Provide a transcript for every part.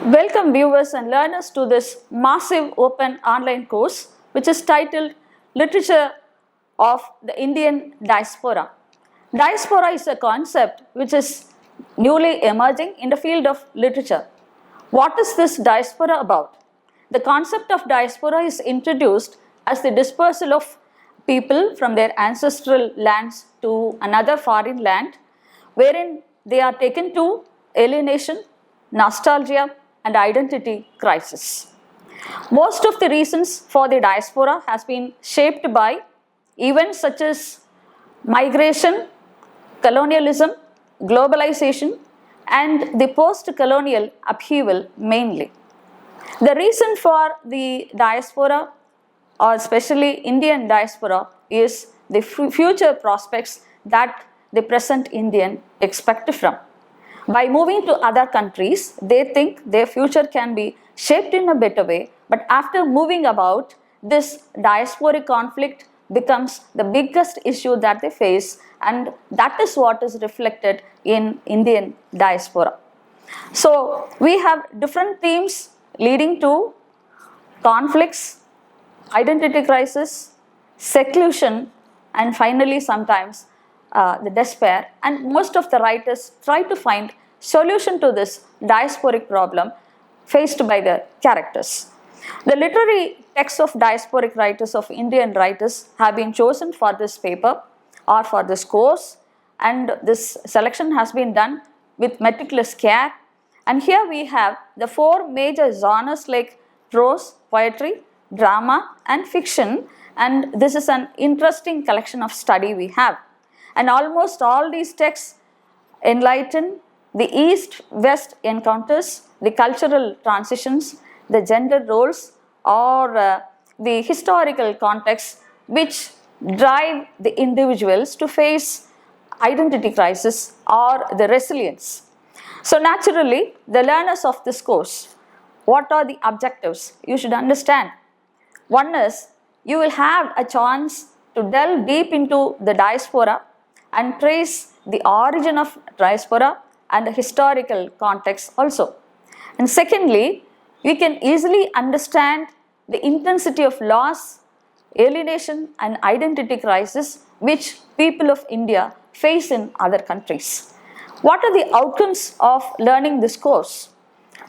Welcome viewers and learners to this massive open online course which is titled Literature of the Indian Diaspora. Diaspora is a concept which is newly emerging in the field of literature. What is this diaspora about? The concept of diaspora is introduced as the dispersal of people from their ancestral lands to another foreign land, wherein they are taken to alienation, nostalgia, and identity crisis. Most of the reasons for the diaspora has been shaped by events such as migration, colonialism, globalization, and the post-colonial upheaval mainly. The reason for the diaspora, or especially Indian diaspora, is the future prospects that the present Indian expect from. By moving to other countries, they think their future can be shaped in a better way, but after moving about, this diasporic conflict becomes the biggest issue that they face, and that is what is reflected in Indian diaspora. So, we have different themes leading to conflicts, identity crisis, seclusion, and finally sometimes the despair, and most of the writers try to find solution to this diasporic problem faced by the characters. The literary texts of diasporic writers, of Indian writers, have been chosen for this paper or for this course, and this selection has been done with meticulous care. And here we have the four major genres like prose, poetry, drama, and fiction, and this is an interesting collection of study we have. And almost all these texts enlighten the East-West encounters, the cultural transitions, the gender roles, or the historical context which drive the individuals to face identity crisis or the resilience. So naturally, the learners of this course, what are the objectives? You should understand. One is, you will have a chance to delve deep into the diaspora and trace the origin of diaspora and the historical context also. And secondly, we can easily understand the intensity of loss, alienation, and identity crisis which people of India face in other countries. What are the outcomes of learning this course?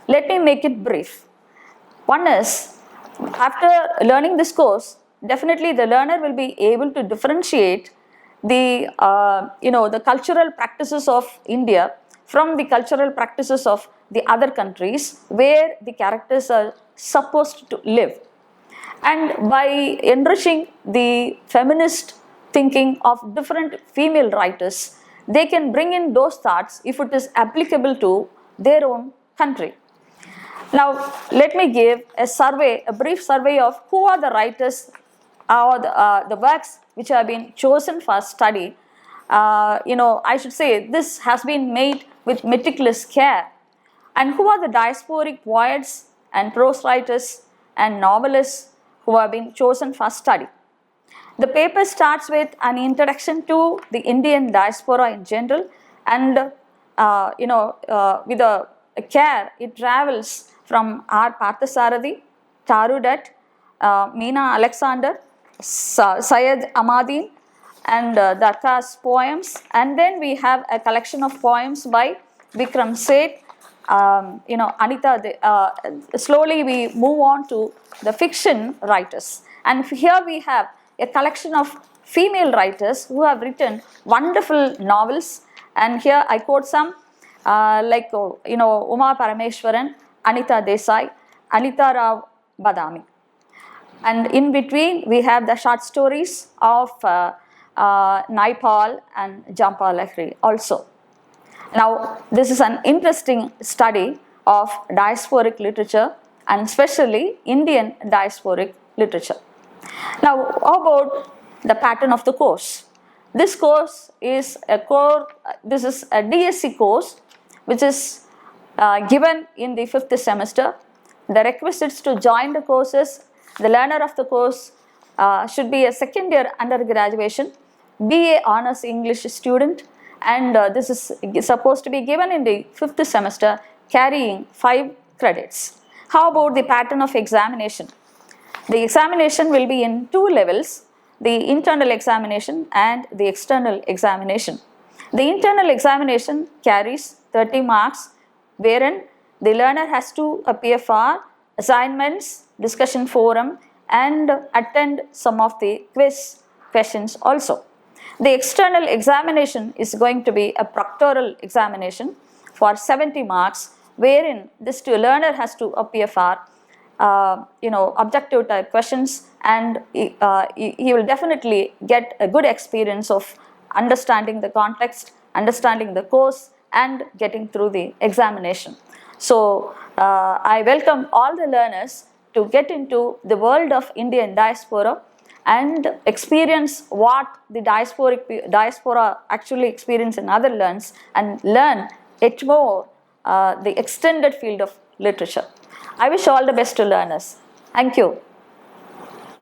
Let me make it brief. One is, after learning this course, definitely the learner will be able to differentiate the cultural practices of India from the cultural practices of the other countries where the characters are supposed to live. And by enriching the feminist thinking of different female writers, they can bring in those thoughts if it is applicable to their own country. Now, let me give a brief survey of who are the writers or the works which have been chosen for study. I should say this has been made with meticulous care. And who are the diasporic poets and prose writers and novelists who have been chosen for study? The paper starts with an introduction to the Indian diaspora in general, and with a care, it travels from R. Parthasarathi, Charu Dutt, Meena Alexander, Syed Ahmadin, and Darka's poems, and then we have a collection of poems by Vikram Seth, Anita. Slowly we move on to the fiction writers, and here we have a collection of female writers who have written wonderful novels, and here I quote some like Uma Parameshwaran, Anita Desai, Anita Rao Badami. And in between, we have the short stories of Naipaul and Jampa Lahiri also. Now, this is an interesting study of diasporic literature, and especially Indian diasporic literature. Now, how about the pattern of the course? This course is a DSc course which is given in the 5th semester. The requisites to join the courses: the learner of the course should be a second year undergraduation, BA Honours English student, and this is supposed to be given in the 5th semester, carrying 5 credits. How about the pattern of examination? The examination will be in two levels, the internal examination and the external examination. The internal examination carries 30 marks wherein the learner has to appear for assignments, discussion forum and attend some of the quiz questions also. The external examination is going to be a proctoral examination for 70 marks wherein this learner has to appear for objective type questions, and he will definitely get a good experience of understanding the context, understanding the course and getting through the examination. So I welcome all the learners to get into the world of Indian diaspora and experience what the diaspora actually experience in other lands and learn yet more the extended field of literature. I wish all the best to learners. Thank you.